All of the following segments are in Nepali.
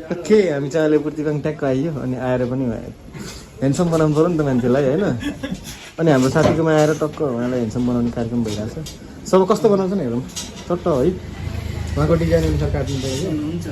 ओके हामी चाहिँ अलिपुरतिबाङ ट्याक्क आइयो अनि आएर पनि ह्यान्डसम बनाउनु पऱ्यो नि त मान्छेलाई होइन अनि हाम्रो साथीकोमा आएर टक्क उहाँलाई ह्यान्डसम बनाउने कार्यक्रम भइरहेछ सब कस्तो बनाउँछ नि हेरौँ चट्ट है उहाँको डिजाइन अनुसार काट्नु पऱ्यो हुन्छ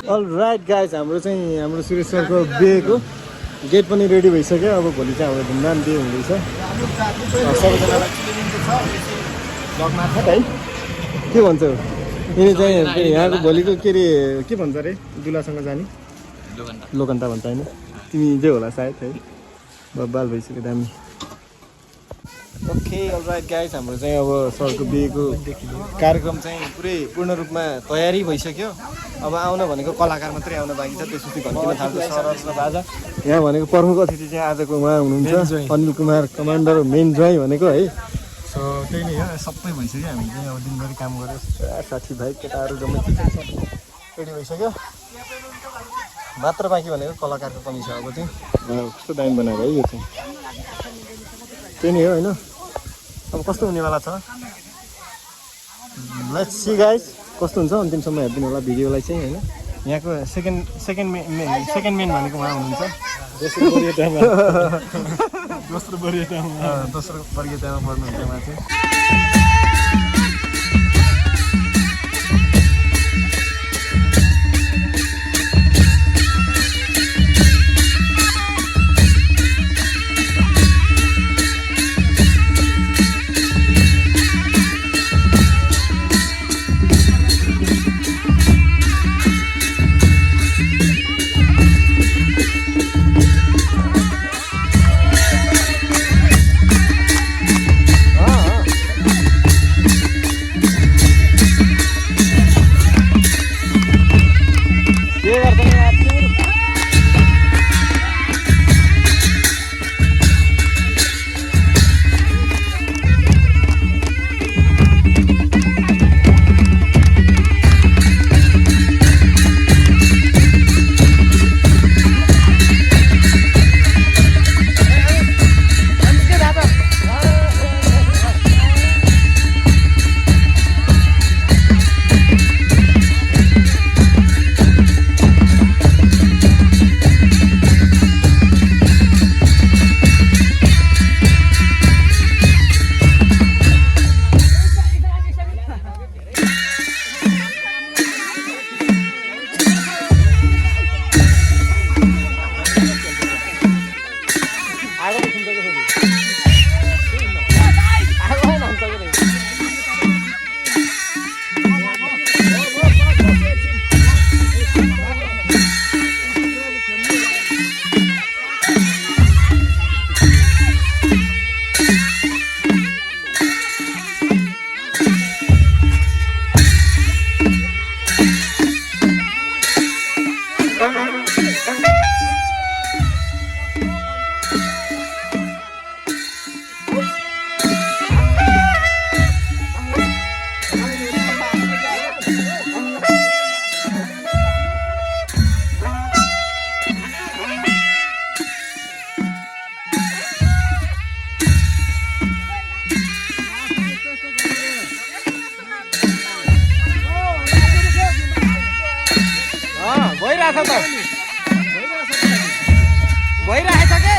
अलराइट गाइज हाम्रो सुरेश सरको बिहेको गेट पनि रेडी भइसक्यो अब भोलि चाहिँ हाम्रो धुमधाम बिहे हुँदैछ सबैजनालाई है के भन्छ यिनी चाहिँ यहाँको भोलिको के अरे के भन्छ अरे दुलासँग जाने लोकन्ता भन्छ होइन तिमी चाहिँ होला सायद है बब्बाल भइसक्यो दामी ओके अलराइट गाइज हाम्रो चाहिँ अब सरको बिहेको कार्यक्रम चाहिँ पुरै पूर्ण रूपमा तयारी भइसक्यो अब आउन भनेको कलाकार मात्रै आउन बाँकी छ त्यसपछि घन्टिन थाल्छ सरस र बाजा यहाँ भनेको प्रमुख अतिथि चाहिँ आजको उहाँ हुनुहुन्छ अनिल कुमार कमान्डर मेन ज्वाइँ भनेको है सो त्यही नै हो सबै भइसक्यो हामी चाहिँ अब दिनभरि काम गरेर साथीभाइ केटाहरू जम्मै रेडी भइसक्यो मात्र बाँकी भनेको कलाकारको कमी छ अब चाहिँ कस्तो दामी बनाएर है यो चाहिँ त्यही नै हो होइन अब कस्तो हुनेवाला छ लेट्स सी गाइज कस्तो हुन्छ अन्तिमसम्म हेरिदिनु होला भिडियोलाई चाहिँ होइन यहाँको सेकेन्ड मेन भनेको उहाँ हुनुहुन्छ दोस्रो वरियतामा पर्नुहुन्छ उहाँ चाहिँ भइरहेछ के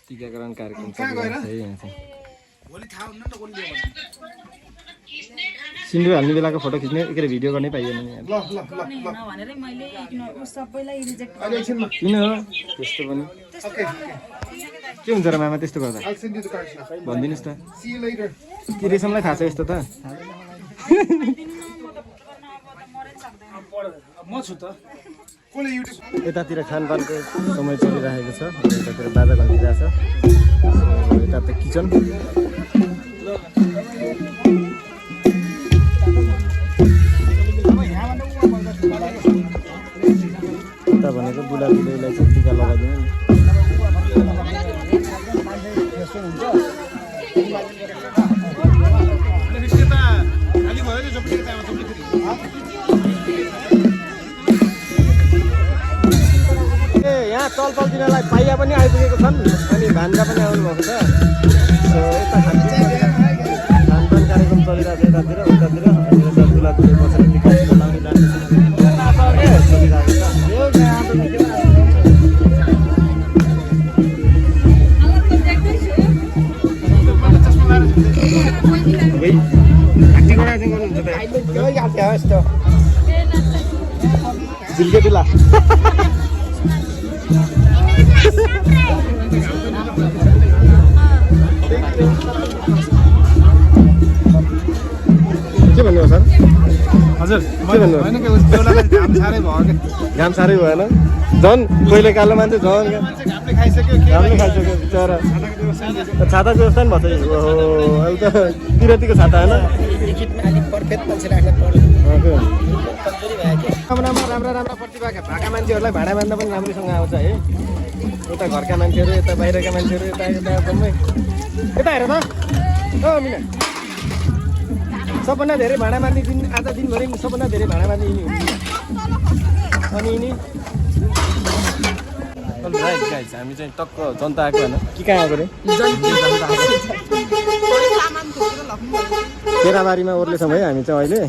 टिकाकरण कार्यक्रम चलिरहेको छ है यहाँ चाहिँ सिन्दुर हाल्ने बेलाको फोटो खिच्ने के अरे भिडियो गर्नै पाइएन नि किन हो त्यस्तो पनि के हुन्छ र मामा त्यस्तो गर्दा भनिदिनुहोस् त के रेशमलाई थाहा छ यस्तो त यतातिर खानपानको समय चलिरहेको छ यतातिर बाजा घन्टिरहेछ यता त किचन यता भनेको दुला दुलैलाई चाहिँ टिका लगाइदिनु यहाँ चलपल दिनलाई पाइया पनि आइपुगेको छन् अनि भान्जा पनि आउनुभएको छ यता खानपान कार्यक्रम चलिरहेको छ यतातिर उतातिर दुला दुलै बसेर टिका लगाउने चलिरहेको छ झिल्के दुला के भन्नु हो सर हजुर घाम साह्रै भएन झन् पहिले कालो मान्छे झन् घामले खाइसक्यो बिचरा छाताको व्यवस्था पनि भएको छ अहिले त तिरतीको छाता होइन राम्रा प्रतिभा भएका मान्छेहरूलाई भाडा मान्दा पनि राम्रोसँग आउँछ है यता घरका मान्छेहरू यता बाहिरका मान्छेहरू यता जम्मै यता हेर त हो मिना सबभन्दा धेरै भाडा मार्ने दिन आज दिनभरि सबभन्दा धेरै भाडा मार्ने यिनी हुन्छ अनि यिनी राइट गाइज हामी चाहिँ टक्क जनता आएको होइन के कहाँ आएको रे केराबारीमा ओर्लेछौँ है हामी चाहिँ अहिले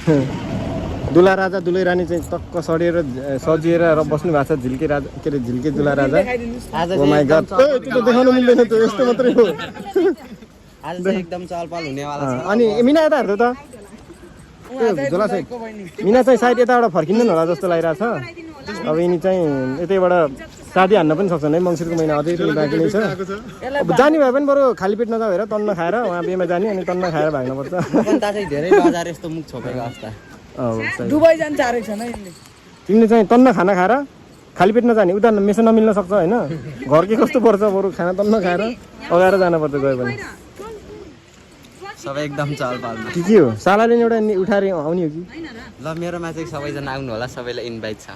दुला राजा दुलै रानी चाहिँ टक्क सडिएर सजिएर र बस्नु भएको छ झिल्के राजा के अरे झिल्के दुला राजा ओ माइ गॉड त्यो त देखाउनु मिल्दैन त्यो यस्तो मात्रै हो आज चाहिँ एकदम चलपल हुनेवाला छ अनि मिना यता हेर्नु त झोला चाहिँ मिना चाहिँ सायद यताबाट फर्किँदैन होला जस्तो लागिरहेछ अब यिनी चाहिँ यतैबाट साथी हान्न पनि सक्छन् है मङ्सिरको महिना अझै बाँकी नै छ अब जाने भए पनि बरु खाली पेट नजाऊ हेर तन्न खाएर उहाँ बेमा जाने अनि तन्न खाएर भाग्नुपर्छ धेरै बजार यस्तो मुख छोपेको अवस्था दुबई जान्छ आरेको छैन यिनले तिमीले चाहिँ तन्न खाना खाएर खाली पेट नजाने उता मेसो नमिल्न सक्छ होइन घर के कस्तो पर्छ बरु खाना तन्न खाएर अगाएर जानुपर्छ गयो भने सबै एकदम चलपलमा के हो सालाले एउटा उठाएर आउने हो कि ल मेरोमा चाहिँ सबैजना आउनु होला सबैलाई इन्भाइट छ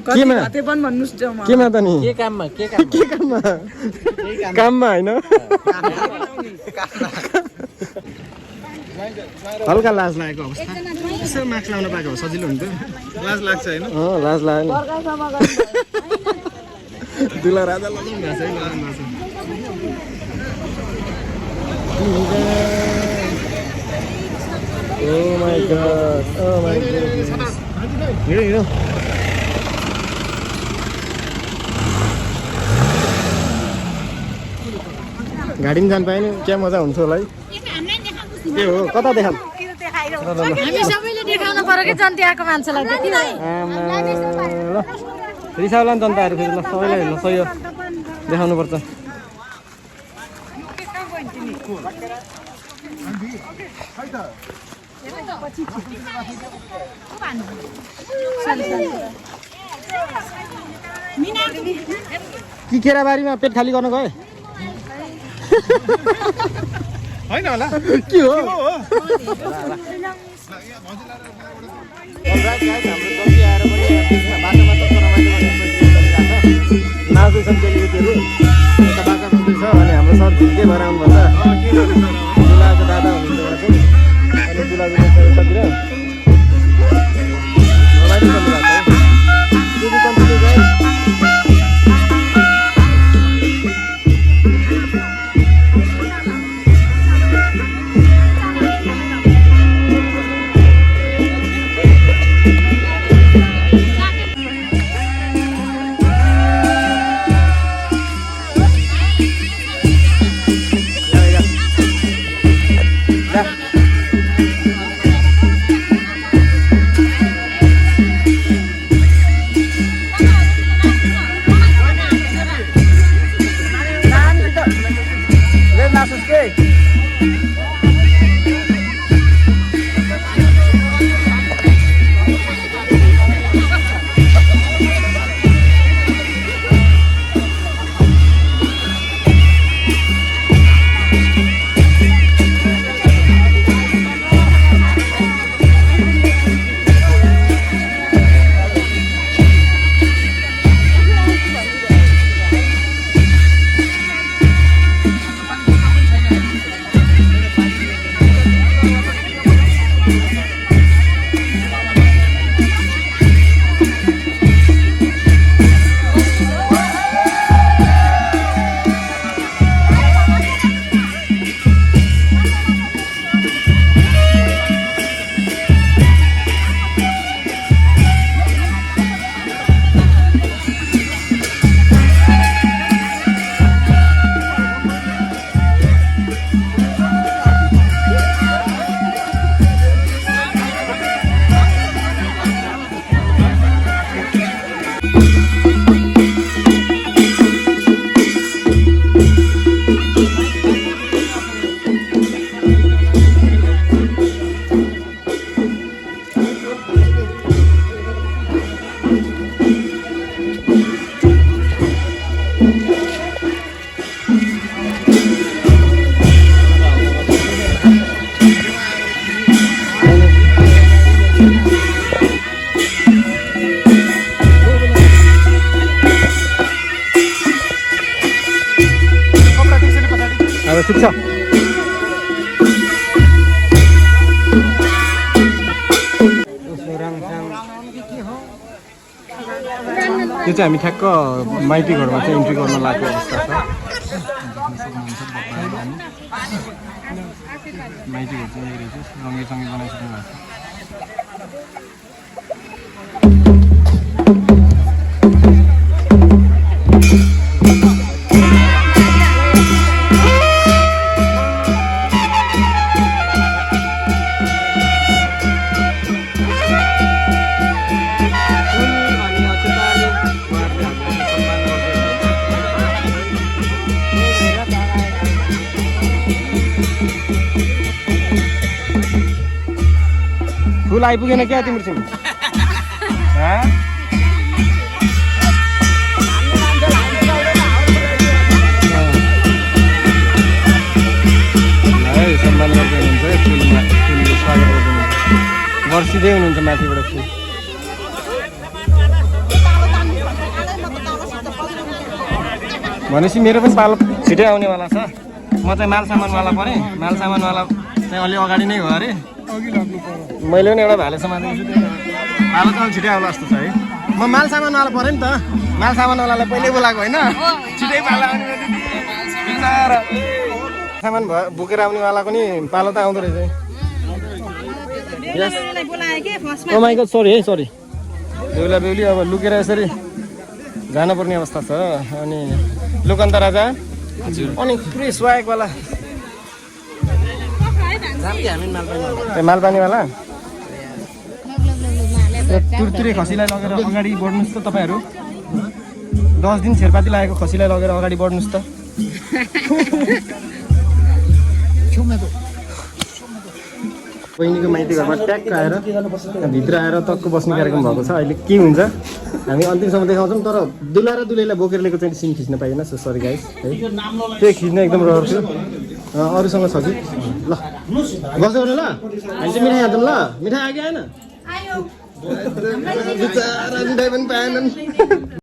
केमा त्यो पनि भन्नुस् केमा त नि के काममा काममा होइन हल्का लाज लागेको अवस्था यसो मास्क लाउन पाएको हो सजिलो हुन्थ्यो लाज लाग्छ होइन लाज लाग्यो दुला राजा लगाउनु भएको छ है लगाउनु भएको छ Oh my god, oh my goodness. Here. गाडीमा जानु पाएन क्या मजा हुन्छ होला है के हो कता देखाम हामी सबैले देखाउन पर्यो कि जनताको मान्छेलाई त्यति नै ल रिसाउला नि जनताहरू फेरि ल सबैलाई ल सही हो देखाउनु पर्छ कि केराबारीमा पेट खाली गर्न गए होइन होला के हो नाच्दैछन् चेलीबेटीहरू यता बाख्रा पुग्दैछ अनि हाम्रो सर झिल्के भएर आउनुपर्छ दुलाको दादा हुनुहुन्छ अनि दुलाको यतातिर रमाइलो चलिरहेको छ ठिक छ। यो चाहिँ हामी ठ्याक्क माइती घरमा चाहिँ इन्ट्री गर्न लागेको अवस्था छ। माइती घर चाहिँ यही रहेछ, रङ्गीचङ्गी बनाइसक्नु भएको छ। फुल आइपुगेन क्या तिम्रो सम्मान गर्दै हुनुहुन्छ फुलमा, फुलले स्वागत गर्दै हुनुहुन्छ, वर्षिँदै हुनुहुन्छ माथिबाट फुल। भनेपछि मेरो पनि पालो छिटै आउनेवाला छ। म चाहिँ माल सामानवाला परेँ, माल सामानवाला चाहिँ अलि अगाडि नै हो अरे। मैले पनि एउटा भाले समातेको छु, पालो त अलिक छिटै आउला जस्तो छ है। म माल सामानवाला परेँ नि त, माल सामानवालालाई पहिल्यै बोलाएको होइन, छिटै पालो आउने बिचरा। सामान बोकेर आउनेवालाको नि पालो त आउँदो रहेछ। ओ माइ गॉड, सरी है, सरी। बेहुला बेहुली अब लुकेर यसरी जानुपर्ने अवस्था छ। अनि लोकन्त राजा अनि पुरै स्वागवाला मालपानीवाला तुरतुरे खसीलाई लगेर अगाडि बढ्नुहोस् त तपाईँहरू। 10 दिन छेर्पाती लागेको खसीलाई लगेर अगाडि बढ्नुहोस् त। बहिनीको माइती घरमा ट्याक्क आएर भित्र आएर टक्क बस्ने कार्यक्रम भएको छ। अहिले के हुन्छ हामी अन्तिमसम्म देखाउँछौँ, तर दुला र दुलैलाई बोकेर लिएको चाहिँ सिन खिच्न पाइएन। सरी गाइस है, त्यो खिच्न एकदम रहर थियो। अरूसँग छ कि ल बस्नु ल, हामी चाहिँ मिठाई खान्छौँ ल। मिठाई आयो कि आएन? बिचरा मिठाई पनि पाएनन्।